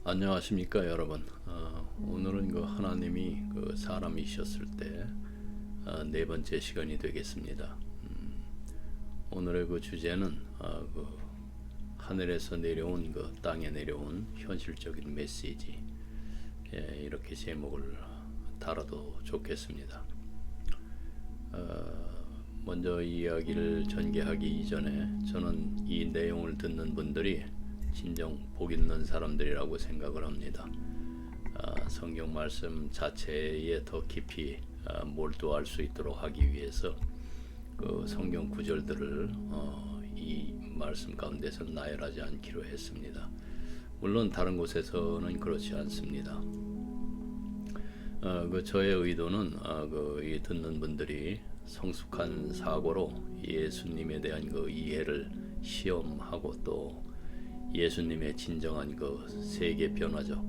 안녕하십니까 여러분. 오늘은 그 하나님이 그 사람이셨을 때 네 번째 시간이 되겠습니다. 오늘의 그 주제는 그 하늘에서 내려온 그 땅에 내려온 현실적인 메시지, 이렇게 제목을 달아도 좋겠습니다. 먼저 이야기를 전개하기 이전에 저는 이 내용을 듣는 분들이 진정 복 있는 사람들이라고 생각을 합니다. 성경 말씀 자체에 더 깊이 몰두할 수 있도록 하기 위해서 그 성경 구절들을 이 말씀 가운데서 나열하지 않기로 했습니다. 물론 다른 곳에서는 그렇지 않습니다. 그 저의 의도는 이 듣는 분들이 성숙한 사고로 예수님에 대한 그 이해를 시험하고 또 예수님의 진정한 그 세계 변화죠.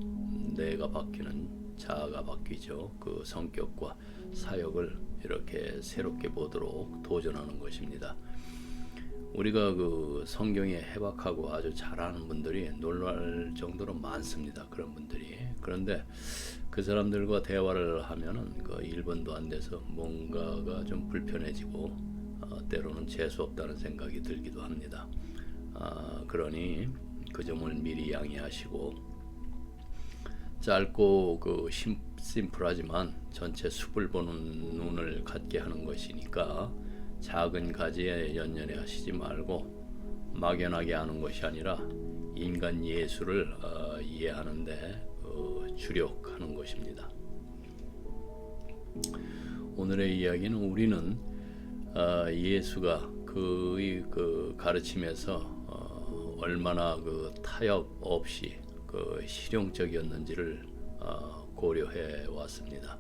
내가 바뀌는 자아가 바뀌죠. 그 성격과 사역을 이렇게 새롭게 보도록 도전하는 것입니다. 우리가 그 성경에 해박하고 아주 잘하는 분들이 놀랄 정도로 많습니다. 그런 분들이. 그런데 그 사람들과 대화를 하면은 그 1분도 안 돼서 뭔가가 좀 불편해지고 때로는 재수 없다는 생각이 들기도 합니다. 그러니 그 점을 미리 양해하시고, 짧고 그 심플하지만 전체 숲을 보는 눈을 갖게 하는 것이니까 작은 가지에 연연해 하시지 말고 막연하게 하는 것이 아니라 인간 예수를 이해하는데 주력하는 것입니다. 오늘의 이야기는 우리는 예수가 그의 그 가르침에서 얼마나 그 타협 없이 그 실용적이었는지를 고려해 왔습니다.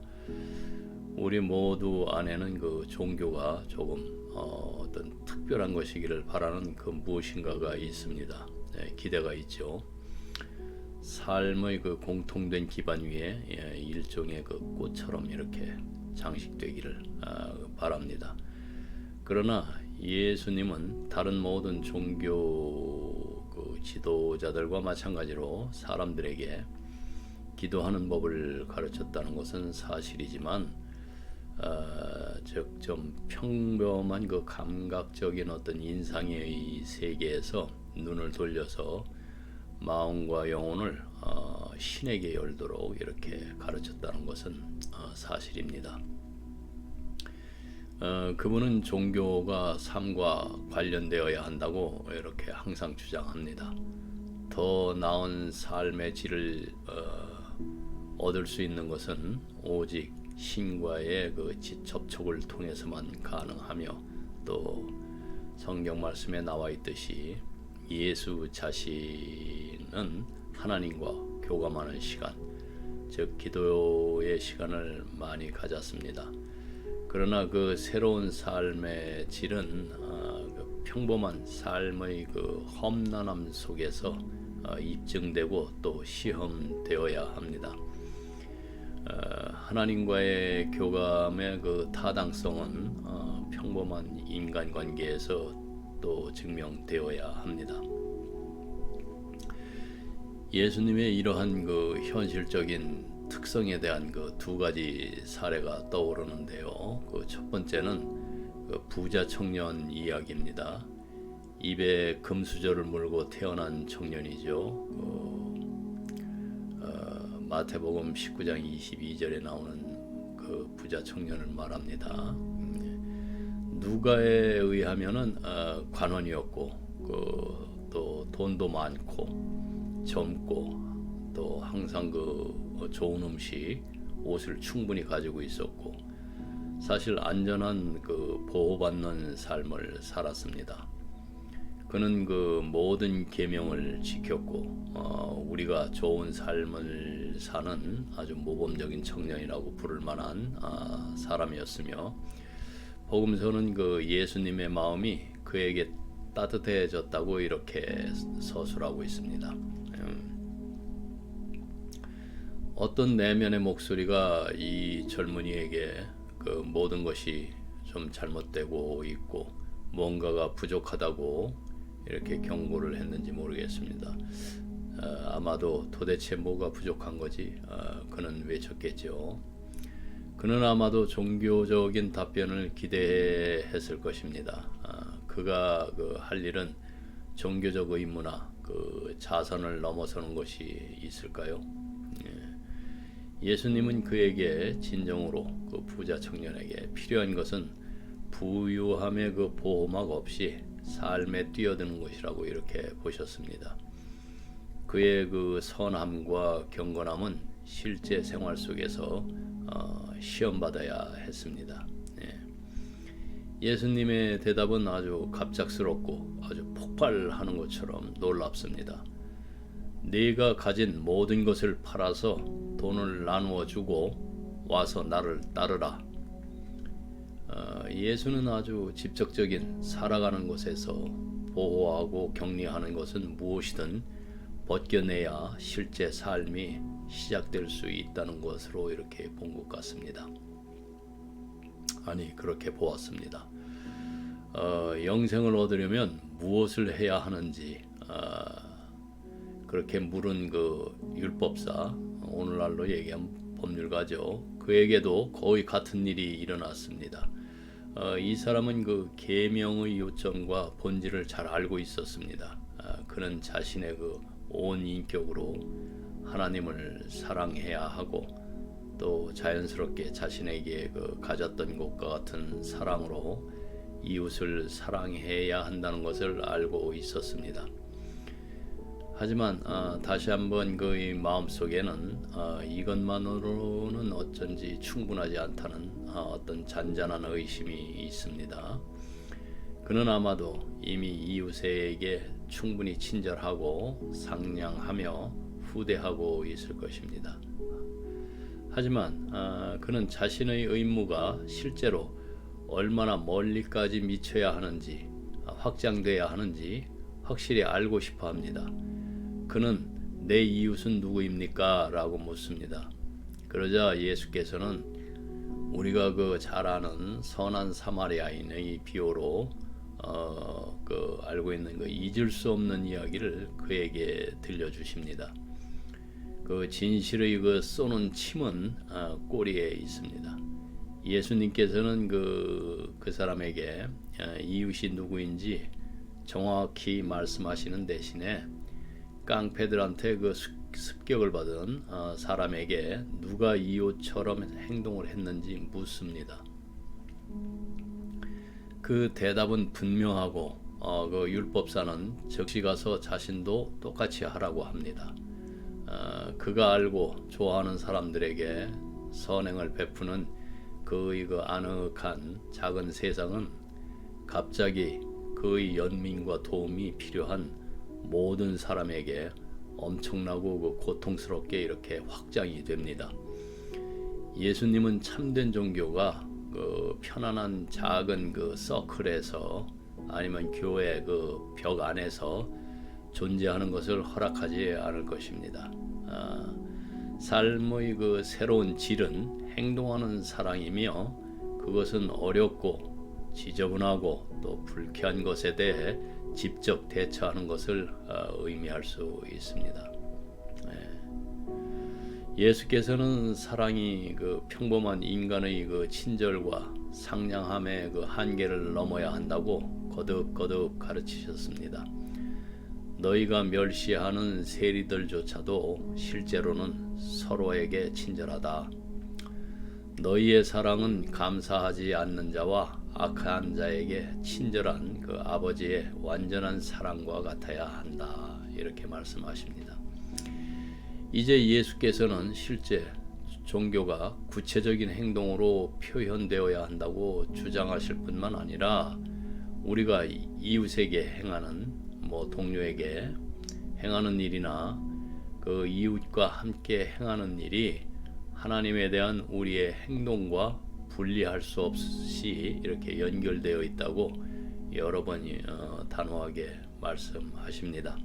우리 모두 안에는 그 종교가 조금 어떤 특별한 것이기를 바라는 그 무엇인가가 있습니다. 기대가 있죠. 삶의 그 공통된 기반 위에 일종의 그 꽃처럼 이렇게 장식되기를 바랍니다. 그러나 예수님은 다른 모든 종교 그 지도자들과 마찬가지로 사람들에게 기도하는 법을 가르쳤다는 것은 사실이지만, 즉 좀 평범한 그 감각적인 어떤 인상의 세계에서 눈을 돌려서 마음과 영혼을 신에게 열도록 이렇게 가르쳤다는 것은 사실입니다. 그분은 종교가 삶과 관련되어야 한다고 이렇게 항상 주장합니다. 더 나은 삶의 질을 얻을 수 있는 것은 오직 신과의 그 접촉을 통해서만 가능하며, 또 성경 말씀에 나와 있듯이 예수 자신은 하나님과 교감하는 시간, 즉 기도의 시간을 많이 가졌습니다. 그러나 그 새로운 삶의 질은 그 평범한 삶의 그 험난함 속에서 입증되고 또 시험되어야 합니다. 하나님과의 교감의 그 타당성은 평범한 인간관계에서 또 증명되어야 합니다. 예수님의 이러한 그 현실적인 특성에 대한 그 두 가지 사례가 떠오르는데요. 그 첫 번째는 그 부자 청년 이야기입니다. 입에 금수저를 물고 태어난 청년이죠. 마태복음 19장 22절에 나오는 그 부자 청년을 말합니다. 누가에 의하면은 관원이었고, 또 돈도 많고 젊고, 또 항상 그 좋은 음식, 옷을 충분히 가지고 있었고, 사실 안전한 그 보호받는 삶을 살았습니다. 그는 그 모든 계명을 지켰고, 우리가 좋은 삶을 사는 아주 모범적인 청년이라고 부를 만한 사람이었으며, 복음서는 그 예수님의 마음이 그에게 따뜻해졌다고 이렇게 서술하고 있습니다. 어떤 내면의 목소리가 이 젊은이에게 그 모든 것이 좀 잘못되고 있고 뭔가가 부족하다고 이렇게 경고를 했는지 모르겠습니다. 아마도 도대체 뭐가 부족한 거지? 그는 외쳤겠죠. 그는 아마도 종교적인 답변을 기대했을 것입니다. 그가 할 일은 종교적 의무나 자선을 넘어서는 것이 있을까요? 예수님은 그에게 진정으로 부자 청년에게 필요한 것은 부유함의 보호막 없이 삶에 뛰어드는 것이라고 이렇게 보셨습니다. 그의 선함과 경건함은 실제 생활 속에서 시험받아야 했습니다. 예수님의 대답은 아주 갑작스럽고 아주 폭발하는 것처럼 놀랍습니다. 네가 가진 모든 것을 팔아서 돈을 나누어 주고 와서 나를 따르라. 예수는 아주 직접적인 살아가는 곳에서 보호하고 격려하는 것은 무엇이든 벗겨내야 실제 삶이 시작될 수 있다는 것으로 이렇게 본 것 같습니다. 아니, 그렇게 보았습니다. 영생을 얻으려면 무엇을 해야 하는지 그렇게 물은 율법사, 오늘날로 얘기하면 법률가죠. 그에게도 거의 같은 일이 일어났습니다. 이 사람은 계명의 요점과 본질을 잘 알고 있었습니다. 그는 자신의 온 인격으로 하나님을 사랑해야 하고 또 자연스럽게 자신에게 가졌던 것과 같은 사랑으로 이웃을 사랑해야 한다는 것을 알고 있었습니다. 하지만 다시 한번 그의 마음속에는 이것만으로는 어쩐지 충분하지 않다는 어떤 잔잔한 의심이 있습니다. 그는 아마도 이미 이웃에게 충분히 친절하고 상냥하며 후대하고 있을 것입니다. 하지만 그는 자신의 의무가 실제로 얼마나 멀리까지 미쳐야 하는지 확장돼야 하는지 확실히 알고 싶어 합니다. 그는 내 이웃은 누구입니까? 라고 묻습니다. 그러자 예수께서는 우리가 잘 아는 선한 사마리아인의 비유로 알고 있는 잊을 수 없는 이야기를 그에게 들려주십니다. 진실의 쏘는 침은 꼬리에 있습니다. 예수님께서는 그 사람에게 이웃이 누구인지 정확히 말씀하시는 대신에 깡패들한테 습격을 받은 사람에게 누가 이웃처럼 행동을 했는지 묻습니다. 그 대답은 분명하고 율법사는 즉시 가서 자신도 똑같이 하라고 합니다. 그가 알고 좋아하는 사람들에게 선행을 베푸는 그의 아늑한 작은 세상은 갑자기 그의 연민과 도움이 필요한 모든 사람에게 엄청나고 고통스럽게 이렇게 확장이 됩니다. 예수님은 참된 종교가 편안한 작은 서클에서 아니면 교회 벽 안에서 존재하는 것을 허락하지 않을 것입니다. 삶의 새로운 질은 행동하는 사랑이며 그것은 어렵고 지저분하고 또 불쾌한 것에 대해 직접 대처하는 것을 의미할 수 있습니다. 예수께서는 사랑이 평범한 인간의 친절과 상냥함의 한계를 넘어야 한다고 거듭거듭 가르치셨습니다. 너희가 멸시하는 세리들조차도 실제로는 서로에게 친절하다. 너희의 사랑은 감사하지 않는 자와 악한 자에게 친절한 아버지의 완전한 사랑과 같아야 한다. 이렇게 말씀하십니다. 이제 예수께서는 실제 종교가 구체적인 행동으로 표현되어야 한다고 주장하실 뿐만 아니라 우리가 이웃에게 행하는 동료에게 행하는 일이나 이웃과 함께 행하는 일이 하나님에 대한 우리의 행동과 분리할 수 없이 이렇게 연결되어 있다고 여러 번 단호하게 말씀하십니다.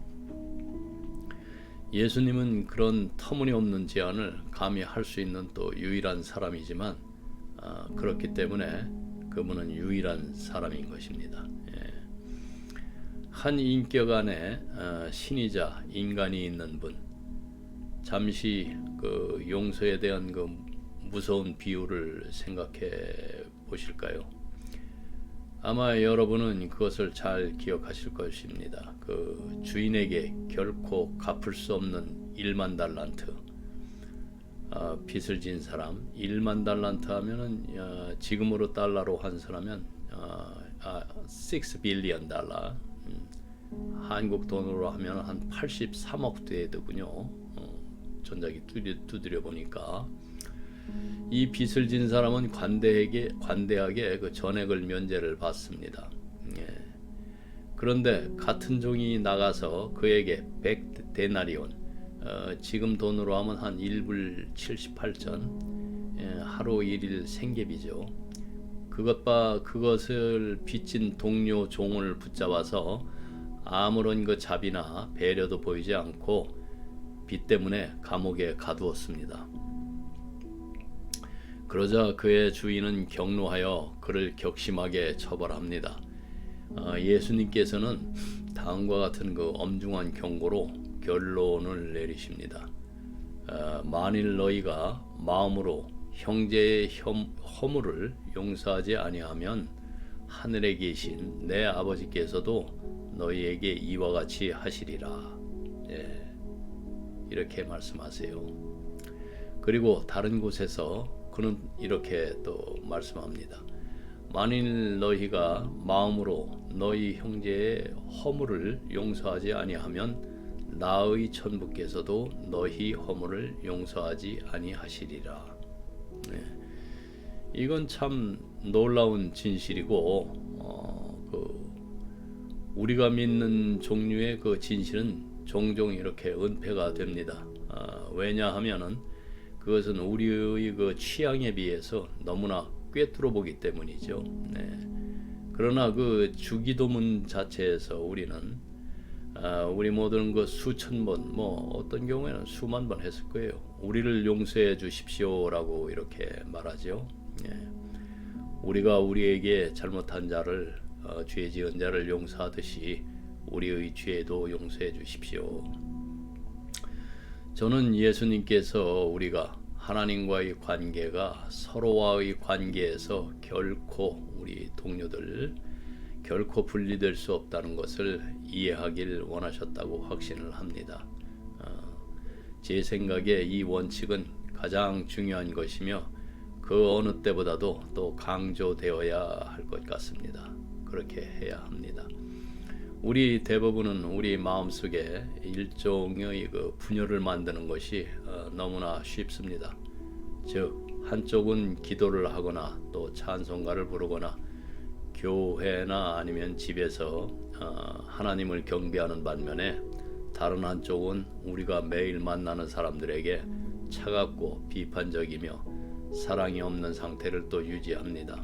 예수님은 그런 터무니없는 제안을 감히 할 수 있는 또 유일한 사람이지만 그렇기 때문에 그분은 유일한 사람인 것입니다. 한 인격 안에 신이자 인간이 있는 분, 잠시 그 용서에 대한 그 무서운 비유를 생각해 보실까요? 아마 여러분은 그것을 잘 기억하실 것입니다. 그 주인에게 결코 갚을 수 없는 1만 달란트, 빚을 진 사람. 1만 달란트 하면은 지금으로 달러로 환산하면 6 빌리언 달러, 한국 돈으로 하면 한 83억 되더군요. 전자기 두드려 보니까 이 빚을 진 사람은 관대하게 그 전액을 면제를 받습니다. 예. 그런데 같은 종이 나가서 그에게 100데나리온, 지금 돈으로 하면 한 1불 78전, 하루 1일 생계비죠. 그것을 빚진 동료 종을 붙잡아서 아무런 그 자비나 배려도 보이지 않고 빚 때문에 감옥에 가두었습니다. 그러자 그의 주인은 격노하여 그를 격심하게 처벌합니다. 예수님께서는 다음과 같은 그 엄중한 경고로 결론을 내리십니다. 만일 너희가 마음으로 형제의 허물을 용서하지 아니하면 하늘에 계신 내 아버지께서도 너희에게 이와 같이 하시리라. 이렇게 말씀하세요. 그리고 다른 곳에서 그는 이렇게 또 말씀합니다. 만일 너희가 마음으로 너희 형제의 허물을 용서하지 아니하면 나의 천부께서도 너희 허물을 용서하지 아니하시리라. 이건 참 놀라운 진실이고, 우리가 믿는 종류의 그 진실은 종종 이렇게 은폐가 됩니다. 왜냐하면은 그것은 우리의 그 취향에 비해서 너무나 꿰뚫어 보기 때문이죠. 그러나 그 주기도문 자체에서 우리는 우리 모든 그 수천 번, 뭐 어떤 경우에는 수만 번 했을 거예요. 우리를 용서해 주십시오라고 이렇게 말하죠. 우리가 우리에게 잘못한 자를, 죄 지은 자를 용서하듯이 우리의 죄도 용서해 주십시오. 저는 예수님께서 우리가 하나님과의 관계가 서로와의 관계에서 결코 우리 동료들 결코 분리될 수 없다는 것을 이해하길 원하셨다고 확신을 합니다. 제 생각에 이 원칙은 가장 중요한 것이며 그 어느 때보다도 또 강조되어야 할 것 같습니다. 그렇게 해야 합니다. 우리 대부분은 우리 마음속에 일종의 그 분열을 만드는 것이 너무나 쉽습니다. 즉 한쪽은 기도를 하거나 또 찬송가를 부르거나 교회나 아니면 집에서 하나님을 경배하는 반면에 다른 한쪽은 우리가 매일 만나는 사람들에게 차갑고 비판적이며 사랑이 없는 상태를 또 유지합니다.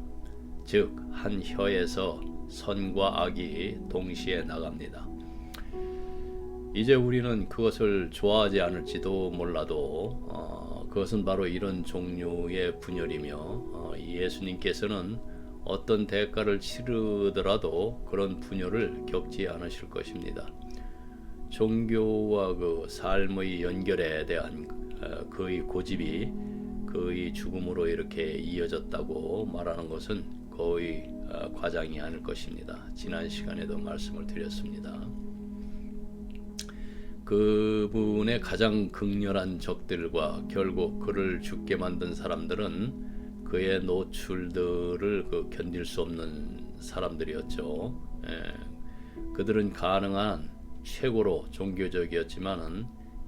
즉 한 혀에서 선과 악이 동시에 나갑니다. 이제 우리는 그것을 좋아하지 않을지도 몰라도 그것은 바로 이런 종류의 분열이며 예수님께서는 어떤 대가를 치르더라도 그런 분열을 겪지 않으실 것입니다. 종교와 그 삶의 연결에 대한 그의 고집이 그의 죽음으로 이렇게 이어졌다고 말하는 것은 거의 과장이 아닐 것입니다. 지난 시간에도 말씀을 드렸습니다. 그분의 가장 극렬한 적들과 결국 그를 죽게 만든 사람들은 그의 노출들을 견딜 수 없는 사람들이었죠. 그들은 가능한 최고로 종교적이었지만은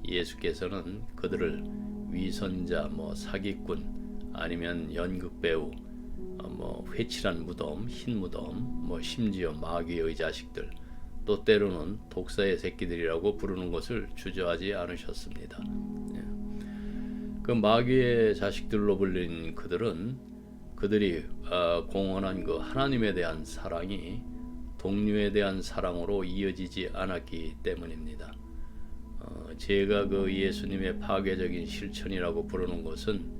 예수께서는 그들을 위선자, 사기꾼, 아니면 연극배우, 회칠한 무덤, 흰 무덤, 심지어 마귀의 자식들, 또 때로는 독사의 새끼들이라고 부르는 것을 주저하지 않으셨습니다. 그 마귀의 자식들로 불린 그들이 공헌한 그 하나님에 대한 사랑이 동료에 대한 사랑으로 이어지지 않았기 때문입니다. 제가 그 예수님의 파괴적인 실천이라고 부르는 것은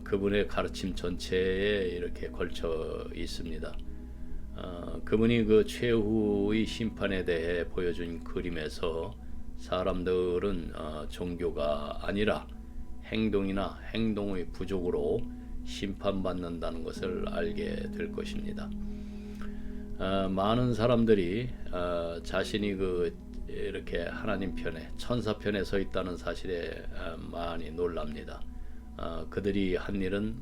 그분의 가르침 전체에 이렇게 걸쳐 있습니다. 그분이 그 최후의 심판에 대해 보여준 그림에서 사람들은 종교가 아니라 행동이나 행동의 부족으로 심판받는다는 것을 알게 될 것입니다. 많은 사람들이 자신이 이렇게 하나님 편에, 천사 편에 서 있다는 사실에 많이 놀랍니다. 그들이 한 일은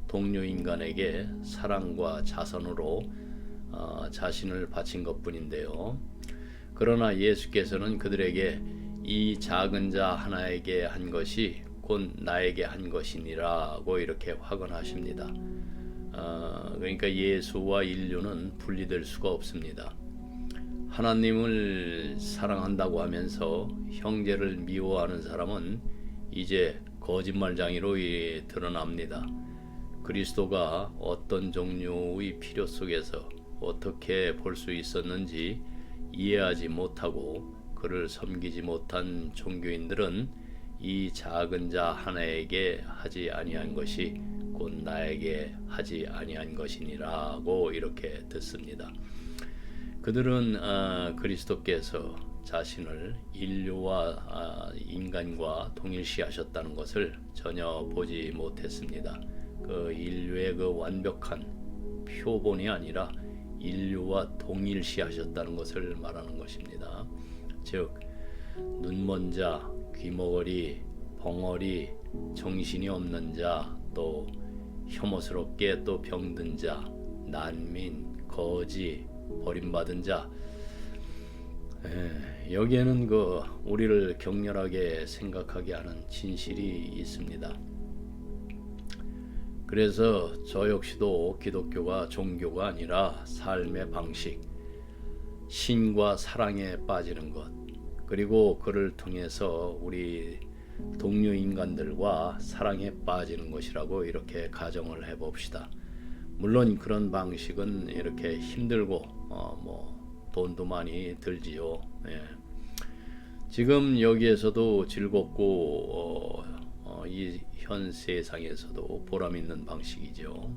동료 인간에게 사랑과 자선으로 자신을 바친 것뿐인데요. 그러나 예수께서는 그들에게 이 작은 자 하나에게 한 것이 곧 나에게 한 것이니라고 이렇게 확언하십니다. 그러니까 예수와 인류는 분리될 수가 없습니다. 하나님을 사랑한다고 하면서 형제를 미워하는 사람은 이제 거짓말쟁이로 드러납니다. 그리스도가 어떤 종류의 필요 속에서 어떻게 볼 수 있었는지 이해하지 못하고 그를 섬기지 못한 종교인들은 이 작은 자 하나에게 하지 아니한 것이 곧 나에게 하지 아니한 것이니라고 이렇게 듣습니다. 그들은 그리스도께서 자신을 인류와 인간과 동일시하셨다는 것을 전혀 보지 못했습니다. 그 인류의 그 완벽한 표본이 아니라 인류와 동일시하셨다는 것을 말하는 것입니다. 즉 눈먼 자, 귀머거리, 벙어리, 정신이 없는 자, 또 혐오스럽게 또 병든 자, 난민, 거지, 버림받은 자, 여기에는 우리를 격렬하게 생각하게 하는 진실이 있습니다. 그래서 저 역시도 기독교가 종교가 아니라 삶의 방식, 신과 사랑에 빠지는 것, 그리고 그를 통해서 우리 동료 인간들과 사랑에 빠지는 것이라고 이렇게 가정을 해봅시다. 물론 그런 방식은 이렇게 힘들고 돈도 많이 들지요. 지금 여기에서도 즐겁고 이 현 세상에서도 보람 있는 방식이죠.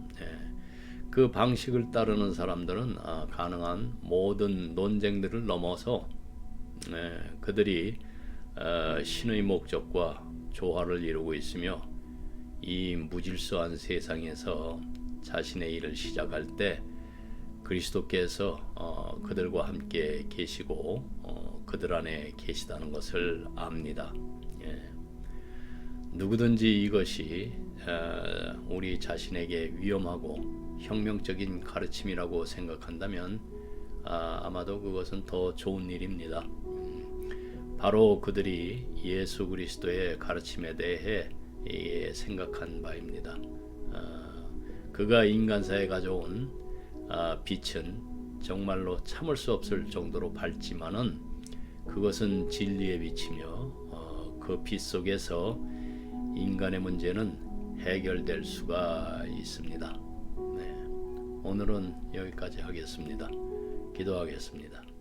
그 방식을 따르는 사람들은 가능한 모든 논쟁들을 넘어서 그들이 신의 목적과 조화를 이루고 있으며 이 무질서한 세상에서 자신의 일을 시작할 때 그리스도께서 그들과 함께 계시고 그들 안에 계시다는 것을 압니다. 누구든지 이것이 우리 자신에게 위험하고 혁명적인 가르침이라고 생각한다면 아마도 그것은 더 좋은 일입니다. 바로 그들이 예수 그리스도의 가르침에 대해 생각한 바입니다. 그가 인간사에 가져온 빛은 정말로 참을 수 없을 정도로 밝지만은 그것은 진리의 빛이며 그 빛 속에서 인간의 문제는 해결될 수가 있습니다. 오늘은 여기까지 하겠습니다. 기도하겠습니다.